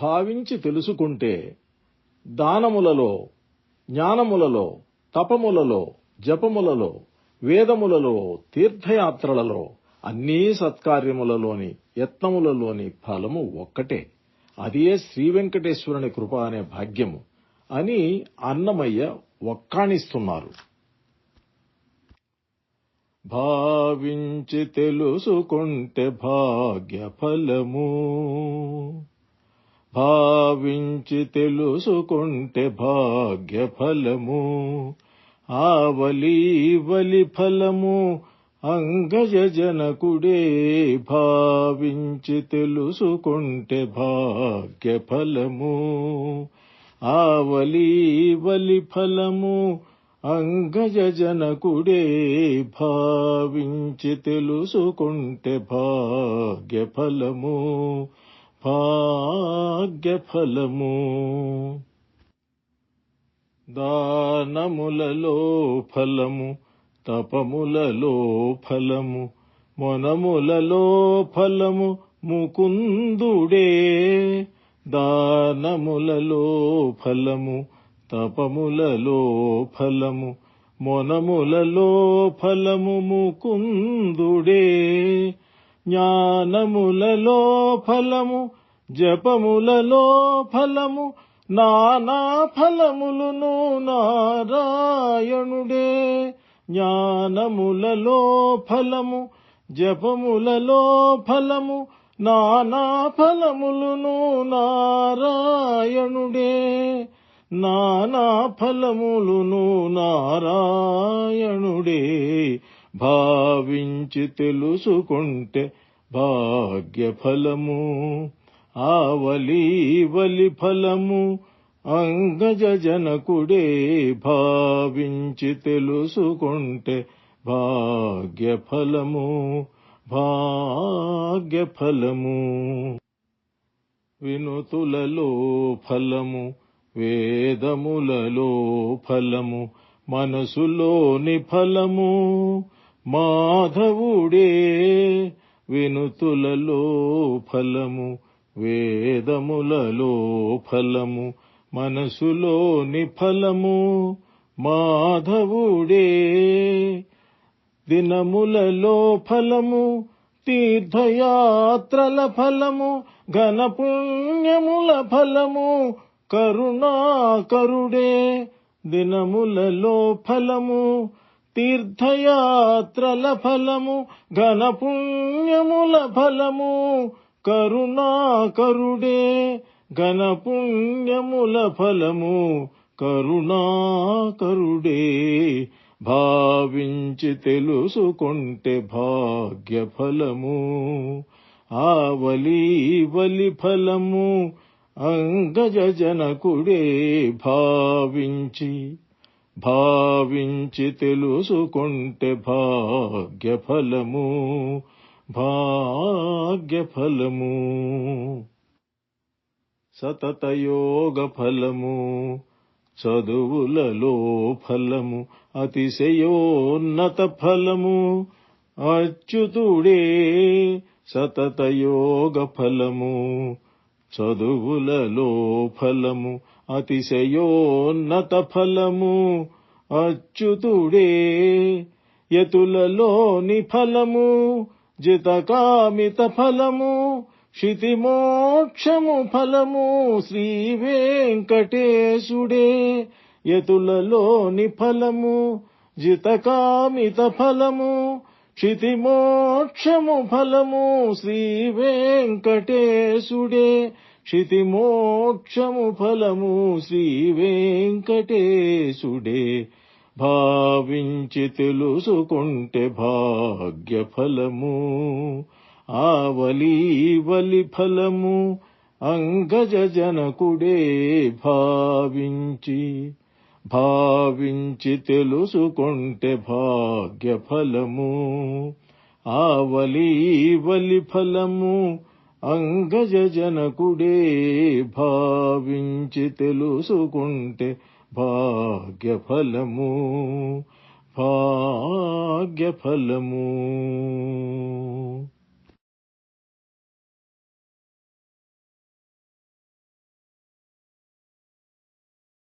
భావించి తెలుసుకుంటే దానములలో, జ్ఞానములలో, తపములలో, జపములలో, వేదములలో, తీర్థయాత్రలలో, అన్నీ సత్కార్యములలోని యత్నములలోని ఫలము ఒక్కటే. అదే శ్రీవెంకటేశ్వరుని కృప అనే భాగ్యము అని అన్నమయ్య వక్కాణిస్తున్నారు. భావించి తెలుసుకుంటే భాగ్య ఫలము, భావించి తెలుసుకుంటే భాగ్య ఫలము, ఆవలి ఫలము అంగజ జనకుడే. భావించి తెలుసుకుంటే భాగ్య ఫలము, ఆవలి ఫలము అంగజ జనకుడే. భావించి తెలుసుకుంటే భాగ్య ఫలము, భాగ్య ఫలము. దానములలో ఫలము, తపములలో ఫలము, మొనములలో ఫలము ముకుందుడే. దానములలో ఫలము, తపములలో ఫలము, మొనములలో ఫలము ముకుందుడే. జ్ఞానములలో ఫలము, జపములలో ఫలము, నానా ఫలములును నారాయణుడే. జ్ఞానములలో ఫలము, జపములలో ఫలము, నానా ఫలములును నారాయణుడే. నానా ఫలములును నారాయణుడే. భావించి తెలుసుకుంటే భాగ్య ఫలము, ఆవలి ఫలము అంగజ జనకుడే. భావించి తెలుసుకుంటే భాగ్య ఫలము, భాగ్య ఫలము. వినుతులలో ఫలము, వేదములలో ఫలము, మనసులోని ఫలము మాధవుడే. వినుతులలో ఫలము, వేదములలో ఫలము, మనసులోని ఫలము మాధవుడే. దినములలో ఫలము, తీర్థయాత్రల ఫలము, ఘనపుణ్యముల ఫలము కరుణాకరుడే. దినములలో ఫలము, తీర్థయాత్రల ఫలము, ఘనపుణ్యముల ఫలము కరుణాకరుడే. ఘనపుణ్యముల ఫలము కరుణాకరుడే. భావించి తెలుసుకుంటే భాగ్య ఫలము, ఆవలి ఫలము అంగజ జనకుడే. భావించి తెలుసుకుంటే భాగ్య ఫలము, భాగ్య ఫలము. సతతయోగ ఫలము, చదువులలో ఫలము, అతిశయోన్నత ఫలము అచ్యుతుడే. సతతయోగ ఫలము, చదువులలో ఫలము, అతిశయోన్నత ఫలము అచ్యుతుడే. యతులలోని ఫలము, జితకామిత ఫలము, క్షితిమోక్షము ఫలము శ్రీ వెంకటేశుడే. యతులలోని ఫలము, జితకామిత ఫలము, క్షితిమోక్షము ఫలము శ్రీ వెంకటేశుడే. క్షితిమోక్షము ఫలము శ్రీ వెంకటేశుడే. భావించి తెలుసుకుంటే భాగ్య ఫలము, ఆవలి ఫలము అంగజ జనకుడే. భావించి తెలుసుకుంటే భాగ్య ఫలము, ఆవలి ఫలము అంగజ జనకుడే. భావించి తెలుసుకుంటే భాగ్య ఫలము, భాగ్య ఫలము.